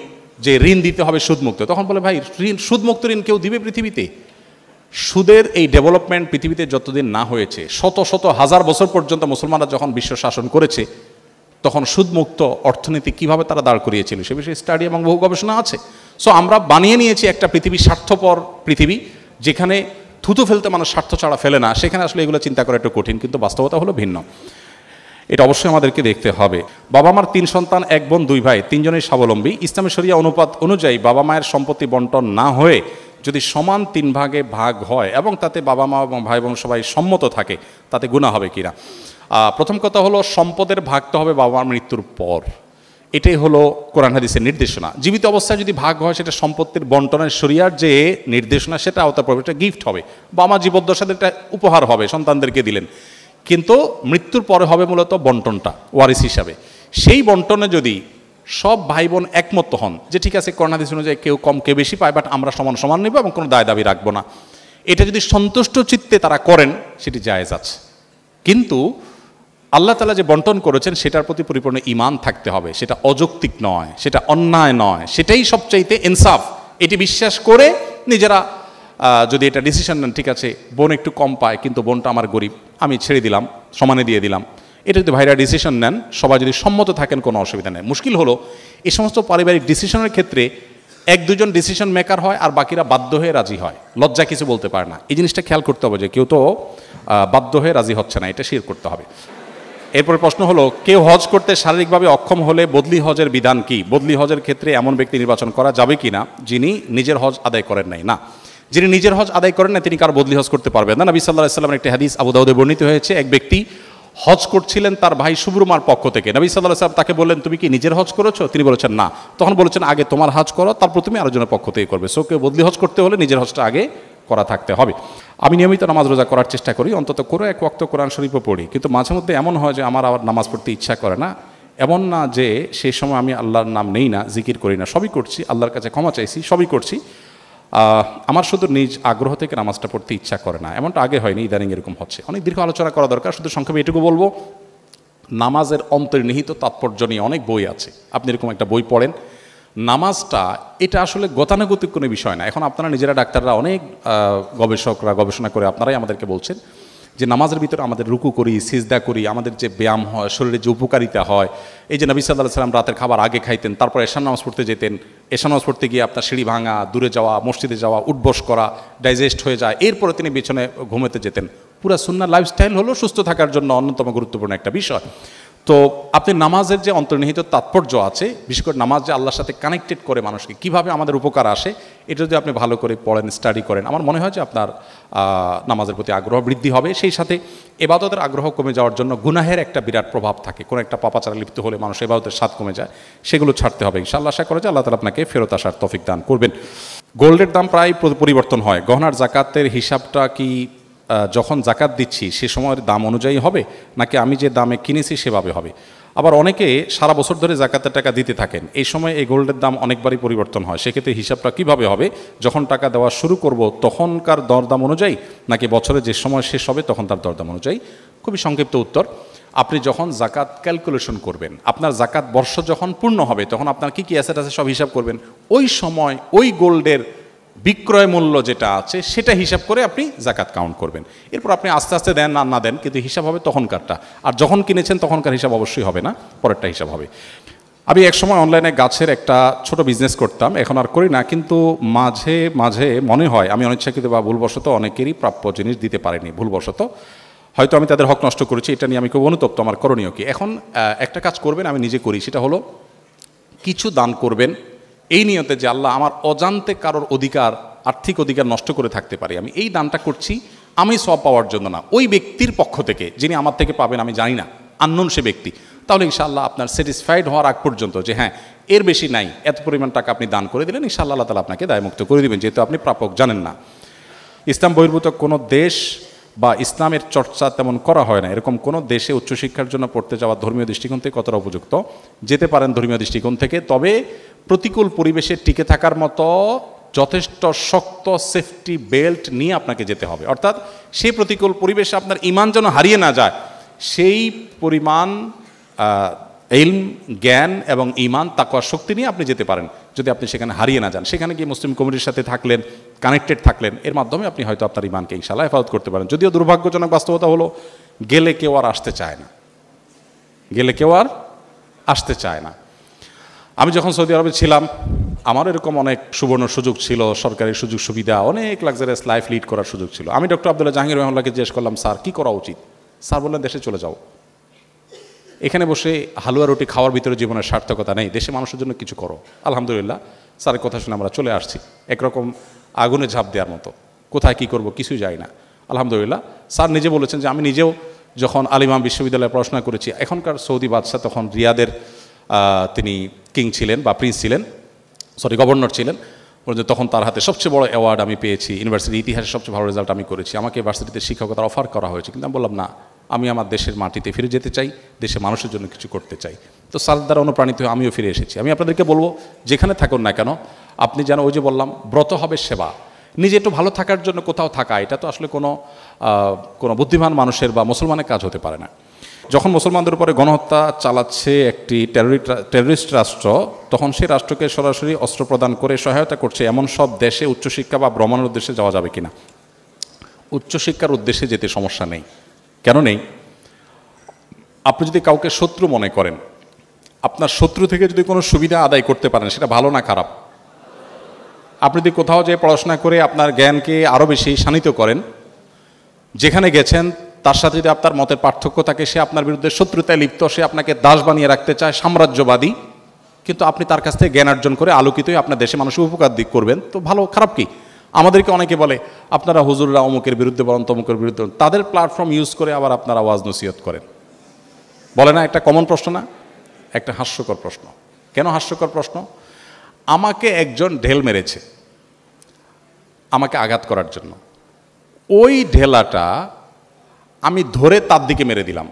Speaker 1: যে ঋণ দিতে হবে সুদমুক্ত, তখন বলে ভাই সুদমুক্ত ঋণ কেউ দিবে পৃথিবীতে? সুদের এই ডেভেলপমেন্ট পৃথিবীতে যতদিন না হয়েছে, শত শত হাজার বছর পর্যন্ত মুসলমানরা যখন বিশ্ব শাসন করেছে, তখন সুদমুক্ত অর্থনীতি কিভাবে তারা দাঁড় করিয়েছিল সে বিষয়ে স্টাডি এবং বহু গবেষণা আছে। সো আমরা বানিয়ে নিয়েছি একটা পৃথিবী, স্বার্থপর পৃথিবী, যেখানে থুতু ফেলতে মানুষ স্বার্থ ছাড়া ফেলে না। সেখানে আসলে এগুলো চিন্তা করা একটু কঠিন, কিন্তু বাস্তবতা হলো ভিন্ন। এটা অবশ্যই আমাদেরকে দেখতে হবে। বাবা মার 3 সন্তান, 1 বোন 2 ভাই, 3 জনই স্বাবলম্বী। ইসলামী শরিয়া অনুপাত অনুযায়ী বাবা মায়ের সম্পত্তি বন্টন না হয়ে যদি সমান 3 ভাগে ভাগ হয় এবং তাতে বাবা মা এবং ভাই বোন সবাই সম্মত থাকে, তাতে গুনাহ হবে কিনা? প্রথম কথা হলো, সম্পদের ভাগ তো হবে বাবা মার মৃত্যুর পর। এটাই হলো কোরআন হাদিসের নির্দেশনা। জীবিত অবস্থায় যদি ভাগ হয়, সেটা সম্পত্তির বন্টনের শরিয়ার যে নির্দেশনা, সেটা আওতা পড়বে, এটা গিফট হবে, বাবা মা জীবদ্দশাতে একটা উপহার হবে, সন্তানদেরকে দিলেন। কিন্তু মৃত্যুর পরে হবে মূলত বন্টনটা ওয়ারিস হিসাবে। সেই বন্টনে যদি সব ভাই বোন একমত হন যে ঠিক আছে, কোরআন হাদিস অনুযায়ী কেউ কম কেউ বেশি পায়, বাট আমরা সমান সমান নেব এবং কোনো দায় দাবি রাখবো না, এটা যদি সন্তুষ্ট চিত্তে তারা করেন, সেটি জায়েজ আছে। কিন্তু আল্লাহ তাআলা যে বন্টন করেছেন সেটার প্রতি পরিপূর্ণ ঈমান থাকতে হবে, সেটা অযৌক্তিক নয়, সেটা অন্যায় নয়, সেটাই সবচাইতে ইনসাফ। এটি বিশ্বাস করে নিজেরা যদি এটা ডিসিশন নেন, ঠিক আছে বোন একটু কম পায় কিন্তু বোনটা আমার গরিব, আমি ছেড়ে দিলাম, সমানে দিয়ে দিলাম, এটা যদি ভাইরা ডিসিশন নেন, সবাই যদি সম্মত থাকেন, কোনো অসুবিধা নেই। মুশকিল হলো এই সমস্ত পারিবারিক ডিসিশনের ক্ষেত্রে 1-2 জন ডিসিশন মেকার হয় আর বাকিরা বাধ্য হয়ে রাজি হয়, লজ্জা কিছু বলতে পারে না। এই জিনিসটা খেয়াল করতে হবে যে কেউ তো বাধ্য হয়ে রাজি হচ্ছে না, এটা শির করতে হবে। এরপর প্রশ্ন হলো, কেউ হজ করতে শারীরিকভাবে অক্ষম হলে বদলি হজের বিধান কি? বদলি হজের ক্ষেত্রে এমন ব্যক্তি নির্বাচন করা যাবে কি না যিনি নিজের হজ আদায় করেন নাই? না, যিনি নিজের হজ আদায় করেন না তিনি কার বদলি হজ করতে পারবেন না। নবী সাল্লাল্লাহু আলাইহি ওয়াসাল্লামের একটি হাদিস আবু দাউদে বর্ণিত হয়েছে, এক ব্যক্তি হজ করছিলেন তার ভাই সুব্রমার পক্ষ থেকে। নবী সাল্লাল্লাহু আলাইহি ওয়াসাল্লাম তাকে বললেন, তুমি কি নিজের হজ করেছো? তিনি বলেছেন না। তখন বলেছেন, আগে তোমার হজ করো, তারপর তুমি আরেকজনের পক্ষ থেকে করবে। সো কেউ বদলি হজ করতে হলে নিজের হজটা আগে করা থাকতে হবে। আমি নিয়মিত নামাজ রোজা করার চেষ্টা করি, অন্তত করে 1 ওয়াক্ত কোরআন শরীফও পড়ি, কিন্তু মাঝে মধ্যে এমন হয় যে আমার আবার নামাজ পড়তে ইচ্ছা করে না। এমন না যে সেই সময় আমি আল্লাহর নাম নেই না, জিকির করি না, সবই করছি, আল্লাহর কাছে ক্ষমা চাইছি, সবই করছি, আমার শুধু নিজ আগ্রহ থেকে নামাজটা পড়তে ইচ্ছা করে না। এমনটা আগে হয়নি, ইদানিং এরকম হচ্ছে। অনেক দীর্ঘ আলোচনা করা দরকার, শুধু সংক্ষেপে এটুকু বলবো, নামাজের অন্তর্নিহিত তাৎপর্য নিয়ে অনেক বই আছে। আপনি এরকম একটা বই পড়েন, নামাজটা এটা আসলে গতানুগতিক কোনো বিষয় না। এখন আপনারা নিজেরা ডাক্তাররা, অনেক গবেষকরা গবেষণা করে আপনারাই আমাদেরকে বলছেন যে নামাজের ভিতরে আমাদের রুকু করি, সিজদা করি, আমাদের যে ব্যায়াম হয়, শরীরে যে উপকারিতা হয়, এই যে নবী সাল্লাল্লাহু আলাইহি ওয়াসাল্লাম রাতের খাবার আগে খাইতেন, তারপর এশার নামাজ পড়তে যেতেন, এশার নামাজ পড়তে গিয়ে আপনার সিঁড়ি ভাঙা, দূরে যাওয়া, মসজিদে যাওয়া, উঠবস করা, ডাইজেস্ট হয়ে যায়, এরপরে তিনি বিছানায় ঘুমোতে যেতেন, পুরা সুন্নাহ লাইফস্টাইল হলো সুস্থ থাকার জন্য অন্যতম গুরুত্বপূর্ণ একটা বিষয়। তো আপনি নামাজের যে অন্তর্নিহিত তাৎপর্য আছে, বিশেষ করে নামাজ যে আল্লাহর সাথে কানেক্টেড করে মানুষকে, কিভাবে আমাদের উপকার আসে, এটা যদি আপনি ভালো করে পড়েন, স্টাডি করেন, আমার মনে হয় যে আপনার নামাজের প্রতি আগ্রহ বৃদ্ধি হবে। সেই সাথে এবাদতের আগ্রহ কমে যাওয়ার জন্য গুনাহের একটা বিরাট প্রভাব থাকে। কোনো একটা পাপাচারে লিপ্ত হলে মানুষ এবাদতের স্বাদ কমে যায়, সেগুলো ছাড়তে হবে ইনশাআল্লাহ। আশা করে যে আল্লাহ তাআলা আপনাকে ফেরত আসার তৌফিক দান করবেন। গোল্ডের দাম প্রায় পরিবর্তন হয়, গহনার জাকাতের হিসাবটা কি যখন জাকাত দিচ্ছি সে সময়ের দাম অনুযায়ী হবে, নাকি আমি যে দামে কিনেছি সেভাবে হবে? আবার অনেকে সারা বছর ধরে জাকাতের টাকা দিতে থাকেন, এই সময় এই গোল্ডের দাম অনেকবারই পরিবর্তন হয়, সেক্ষেত্রে হিসাবটা কিভাবে হবে? যখন টাকা দেওয়া শুরু করব তখনকার দরদাম অনুযায়ী, নাকি বছরে যে সময় শেষ হবে তখন তার দরদাম অনুযায়ী? খুবই সংক্ষিপ্ত উত্তর, আপনি যখন জাকাত ক্যালকুলেশন করবেন, আপনার জাকাত বর্ষ যখন পূর্ণ হবে তখন আপনার কী কী অ্যাসেট আছে সব হিসাব করবেন, ওই সময় ওই গোল্ডের বিক্রয় মূল্য যেটা আছে সেটা হিসাব করে আপনি জাকাত কাউন্ট করবেন। এরপর আপনি আস্তে আস্তে দেন না দেন, কিন্তু হিসাব হবে তখনকারটা। আর যখন কিনেছেন তখনকার হিসাব অবশ্যই হবে না, পরেরটা হিসাব হবে। আমি একসময় অনলাইনে গাছের একটা ছোট বিজনেস করতাম, এখন আর করি না, কিন্তু মাঝে মাঝে মনে হয় আমি অনিচ্ছাকৃত বা ভুলবশত অনেকেরই প্রাপ্য জিনিস দিতে পারিনি, ভুলবশত হয়তো আমি তাদের হক নষ্ট করেছি, এটা নিয়ে আমি খুব অনুতপ্ত। আমার করণীয় কি? এখন একটা কাজ করবেন, আমি নিজে করি, সেটা হলো কিছু দান করবেন এই নিয়তে যে আল্লাহ আমার অজান্তে কারোর অধিকার, আর্থিক অধিকার নষ্ট করে থাকতে পারি, আমি এই দানটা করছি আমি সওয়াব পাওয়ার জন্য না, ওই ব্যক্তির পক্ষ থেকে যিনি আমার থেকে পাবেন আমি জানি না, আননোন সে ব্যক্তি। তাহলে ইনশাআল্লাহ আপনার স্যাটিসফাইড হওয়ার আগ পর্যন্ত যে হ্যাঁ এর বেশি নাই, এত পরিমাণ টাকা আপনি দান করে দিলেন, ইনশাআল্লাহ আল্লাহ তাআলা আপনাকে দায়মুক্ত করে দিবেন, যেহেতু আপনি প্রাপক জানেন না। ইসলাম বহির্ভূত কোনো দেশ বা ইসলামের চর্চা তেমন করা হয় না, এরকম কোনো দেশে উচ্চশিক্ষার জন্য পড়তে যাওয়া ধর্মীয় দৃষ্টিকোণ থেকে কতটা উপযুক্ত? যেতে পারেন ধর্মীয় দৃষ্টিকোণ থেকে, তবে প্রতিকূল পরিবেশে টিকে থাকার মতো যথেষ্ট শক্ত সেফটি বেল্ট নিয়ে আপনাকে যেতে হবে। অর্থাৎ সেই প্রতিকূল পরিবেশে আপনার ঈমান যেন হারিয়ে না যায়, সেই পরিমাণ ইলম, জ্ঞান এবং ঈমান, তাকওয়া, শক্তি নিয়ে আপনি যেতে পারেন। যদি আপনি সেখানে হারিয়ে না যান, সেখানে গিয়ে মুসলিম কমিউনিটির সাথে থাকলেন, কানেক্টেড থাকলেন, এর মাধ্যমে আপনি হয়তো আপনার ঈমানকে ইনশাআল্লাহ হেফাজত করতে পারেন। যদিও দুর্ভাগ্যজনক বাস্তবতা হলো গেলে কেউ আর আসতে চায় না, গেলে কেউ আর আসতে চায় না। আমি যখন সৌদি আরবে ছিলাম আমার এরকম অনেক সুবর্ণ সুযোগ ছিল, সরকারি সুযোগ সুবিধা, অনেক লাক্সারিয়াস লাইফ লিড করার সুযোগ ছিল। আমি ডক্টর আব্দুল্লাহ জাহাঙ্গীর রহমানকে জিজ্ঞেস করলাম, স্যার কী করা উচিত? স্যার বললেন, দেশে চলে যাও, এখানে বসে হালুয়া রুটি খাওয়ার ভিতরে জীবনের সার্থকতা নেই, দেশে মানুষের জন্য কিছু করো। আলহামদুলিল্লাহ স্যারের কথা শুনে আমরা চলে আসছি, একরকম আগুনে ঝাঁপ দেওয়ার মতো, কোথায় কী করব কিছুই যাই না। আলহামদুলিল্লাহ স্যার নিজে বলেছেন যে আমি নিজেও যখন আল ইমাম বিশ্ববিদ্যালয়ে পড়াশোনা করেছি, এখনকার সৌদি বাদশাহ তখন রিয়াদের তিনি কিং ছিলেন বা প্রিন্স ছিলেন, গভর্নর ছিলেন, তখন তার হাতে সবচেয়ে বড় অ্যাওয়ার্ড আমি পেয়েছি, ইউনিভার্সিটির ইতিহাসে সবচেয়ে ভালো রেজাল্ট আমি করেছি, আমাকে ভার্সিটিতে শিক্ষকতার অফার করা হয়েছে, কিন্তু আমি বললাম না, আমি আমার দেশের মাটিতে ফিরে যেতে চাই, দেশে মানুষের জন্য কিছু করতে চাই। তো স্যার দ্বারা অনুপ্রাণিত হয়ে আমিও ফিরে এসেছি। আমি আপনাদেরকে বলবো, যেখানে থাকুন না কেন আপনি যেন ওই যে বললাম ব্রত হবে সেবা, নিজে একটু ভালো থাকার জন্য কোথাও থাকা, এটা তো আসলে কোনো বুদ্ধিমান মানুষের বা মুসলমানের কাজ হতে পারে না। যখন মুসলমানদের উপরে গণহত্যা চালাচ্ছে একটি টেররিস্ট রাষ্ট্র, তখন সেই রাষ্ট্রকে সরাসরি অস্ত্র প্রদান করে সহায়তা করছে এমন সব দেশে উচ্চশিক্ষা বা ভ্রমণের উদ্দেশ্যে যাওয়া যাবে কিনা? উচ্চশিক্ষার উদ্দেশ্যে যেতে সমস্যা নেই। কেন নেই? আপনি যদি কাউকে শত্রু মনে করেন, আপনার শত্রু থেকে যদি কোনো সুবিধা আদায় করতে পারেন, সেটা ভালো না খারাপ? আপনি যদি কোথাও যে পড়াশোনা করে আপনার জ্ঞানকে আরও বেশি শানিত করেন, যেখানে গেছেন তার সাথে যদি আপনার মতের পার্থক্য থাকে, সে আপনার বিরুদ্ধে শত্রুতায় লিপ্ত, সে আপনাকে দাস বানিয়ে রাখতে চায়, সাম্রাজ্যবাদী, কিন্তু আপনি তার কাছ থেকে জ্ঞান অর্জন করে আলোকিতই আপনার দেশে মানুষের উপকার দিক করবেন, তো ভালো খারাপ কি? আমাদেরকে অনেকে বলে আপনারা হুজুররা অমুকের বিরুদ্ধে বলেন, তমুকের বিরুদ্ধে, তাদের প্ল্যাটফর্ম ইউজ করে আবার আপনারা ওয়াজ নসিহত করেন। বলে না একটা কমন প্রশ্ন না? একটা হাস্যকর প্রশ্ন। কেন হাস্যকর প্রশ্ন? আমাকে একজন ঢেল মেরেছে আমাকে আঘাত করার জন্য, ওই ঢেলাটা আমি ধরে তার দিকে মেরে দিলাম,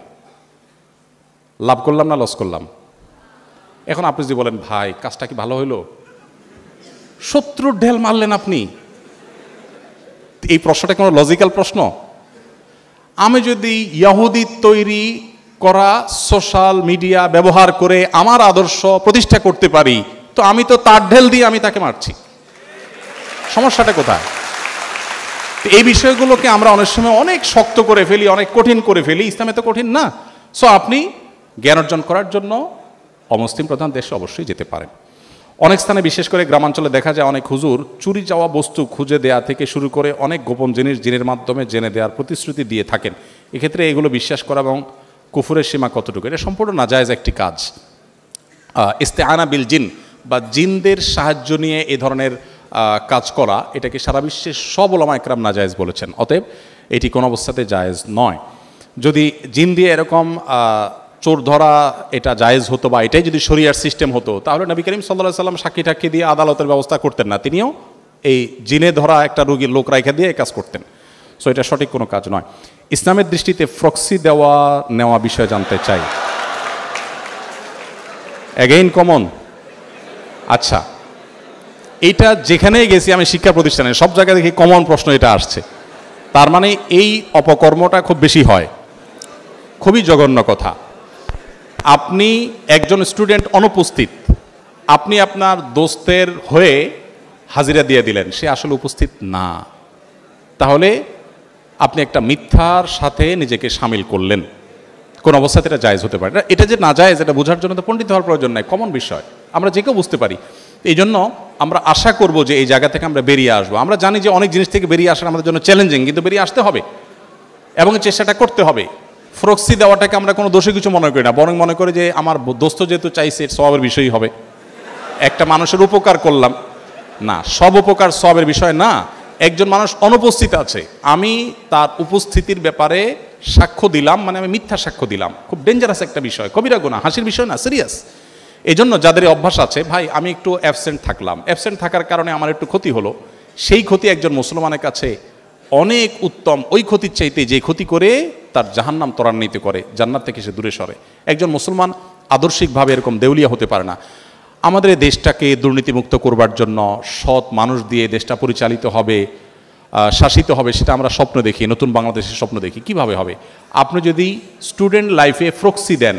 Speaker 1: লাভ করলাম না লস করলাম? এখন আপনি যদি বলেন ভাই কাজটা কি ভালো হইল, শত্রুর ঢেল মারলেন আপনি, এই প্রশ্নটা কোনো লজিক্যাল প্রশ্ন? আমি যদি ইহুদি তৈরি করা সোশ্যাল মিডিয়া ব্যবহার করে আমার আদর্শ প্রতিষ্ঠা করতে পারি, তো আমি তো তার ঢেল দিয়ে আমি তাকে মারছি, সমস্যাটা কোথায়? এই বিষয়গুলোকে আমরা অনেক সময় অনেক শক্ত করে ফেলি, অনেক কঠিন করে ফেলি, ইসলামে তো কঠিন না। সো আপনি জ্ঞান অর্জন করার জন্য অমুসলিম প্রধান দেশে অবশ্যই যেতে পারেন। অনেক স্থানে বিশেষ করে গ্রামাঞ্চলে দেখা যায় অনেক হুজুর চুরি যাওয়া বস্তু খুঁজে দেয়া থেকে শুরু করে অনেক গোপন জিনিস জিনের মাধ্যমে জেনে দেওয়ার প্রতিশ্রুতি দিয়ে থাকেন। এক্ষেত্রে এগুলো বিশ্বাস করা এবং কুফুরের সীমা কতটুকু, এটা সম্পূর্ণ নাজায়েজ একটি কাজ। ইস্তেআনা বিল জিন বা জিনদের সাহায্য নিয়ে এ ধরনের কাজ করা, এটাকে সারা বিশ্বের সব উলামা ইকরাম নাজায়েজ বলেছেন। অতএব এটি কোনো অবস্থাতে জায়েজ নয়। যদি জিন দিয়ে এরকম চোর ধরা এটা জায়েজ হতো বা এটাই যদি শরিয়ার সিস্টেম হতো, তাহলে নবী করিম সাল্লাল্লাহু আলাইহি সাল্লাম সাক্ষী টাক্ষী দিয়ে আদালতের ব্যবস্থা করতেন না, তিনিও এই জিনে ধরা একটা রোগীর লোক রাইখা দিয়ে এই কাজ করতেন। সো এটা সঠিক কোনো কাজ নয়। ইসলামের দৃষ্টিতে প্রক্সি দেওয়া নেওয়া বিষয়ে জানতে চাই। Again common. আচ্ছা, এইটা যেখানেই গেছি আমি শিক্ষা প্রতিষ্ঠানে সব জায়গায় দেখি কমন প্রশ্ন এটা আসছে। তার মানে এই অপকর্মটা খুব বেশি হয়, খুবই জঘন্য কথা। আপনি একজন স্টুডেন্ট অনুপস্থিত, আপনি আপনার দোস্তের হয়ে হাজিরা দিয়ে দিলেন, সে আসলে উপস্থিত না, তাহলে আপনি একটা মিথ্যার সাথে নিজেকে সামিল করলেন। কোন অবস্থাতে এটা জায়েজ হতে পারে না। এটা যে না জায়েজ এটা বোঝার জন্য তো পণ্ডিত হওয়ার প্রয়োজন নাই, কমন বিষয়, আমরা যে কেউ বুঝতে পারি। এই জন্য আমরা আশা করব যে এই জায়গা থেকে আমরা বেরিয়ে আসবো। আমরা জানি যে অনেক জিনিস থেকে বেরিয়ে আসার আমাদের জন্য চ্যালেঞ্জিং, কিন্তু বেরিয়ে আসতে হবে এবং চেষ্টাটা করতে হবে। প্রক্সি দেওয়াটাকে আমরা কোনো দোষে কিছু মনে করি না, বরং মনে করি যে আমার দোস্ত যেহেতু চাইছে সওয়াবের বিষয়ই হবে, একটা মানুষের উপকার করলাম। না, সব উপকার সওয়াবের বিষয় না। একজন মানুষ অনুপস্থিত আছে, আমি তার উপস্থিতির ব্যাপারে সাক্ষ্য দিলাম, মানে আমি মিথ্যা সাক্ষ্য দিলাম, খুব ডেঞ্জারাস একটা বিষয়, কবিরা গুনাহ, হাসির বিষয় না, সিরিয়াস। এই জন্য যাদের অভ্যাস আছে, ভাই আমি একটু অ্যাবসেন্ট থাকলাম, অ্যাবসেন্ট থাকার কারণে আমার একটু ক্ষতি হলো, সেই ক্ষতি একজন মুসলমানের কাছে অনেক উত্তম ওই ক্ষতির চাইতে যে ক্ষতি করে তার জাহান্নাম ত্বরান্বিত করে, জান্নাত থেকে সে দূরে সরে। একজন মুসলমান আদর্শিকভাবে এরকম দেউলিয়া হতে পারে না। আমাদের এই দেশটাকে দুর্নীতিমুক্ত করবার জন্য সৎ মানুষ দিয়ে দেশটা পরিচালিত হবে, শাসিত হবে, সেটা আমরা স্বপ্ন দেখি, নতুন বাংলাদেশের স্বপ্ন দেখি। কিভাবে হবে? আপনি যদি স্টুডেন্ট লাইফে প্রক্সি দেন,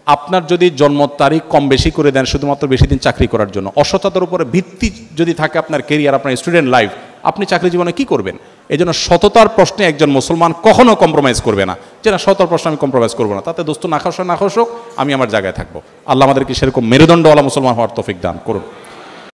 Speaker 1: আপনার যদি জন্ম তারিখ কম বেশি করে দেন শুধুমাত্র বেশি দিন চাকরি করার জন্য, অসততার উপরে ভিত্তি যদি থাকে আপনার কেরিয়ার, আপনার স্টুডেন্ট লাইফ, আপনি চাকরি জীবনে কি করবেন? এই জন্য সততার প্রশ্নে একজন মুসলমান কখনো কম্প্রোমাইজ করবে না, যে না সততার প্রশ্নে আমি কম্প্রোমাইজ করবো না, তাতে দোস্ত না খাস না খাস হোক, আমি আমার জায়গায় থাকবো। আল্লাহ আমাদেরকে সেরকম মেরুদণ্ডওয়ালা মুসলমান হওয়ার তৌফিক দান করুন।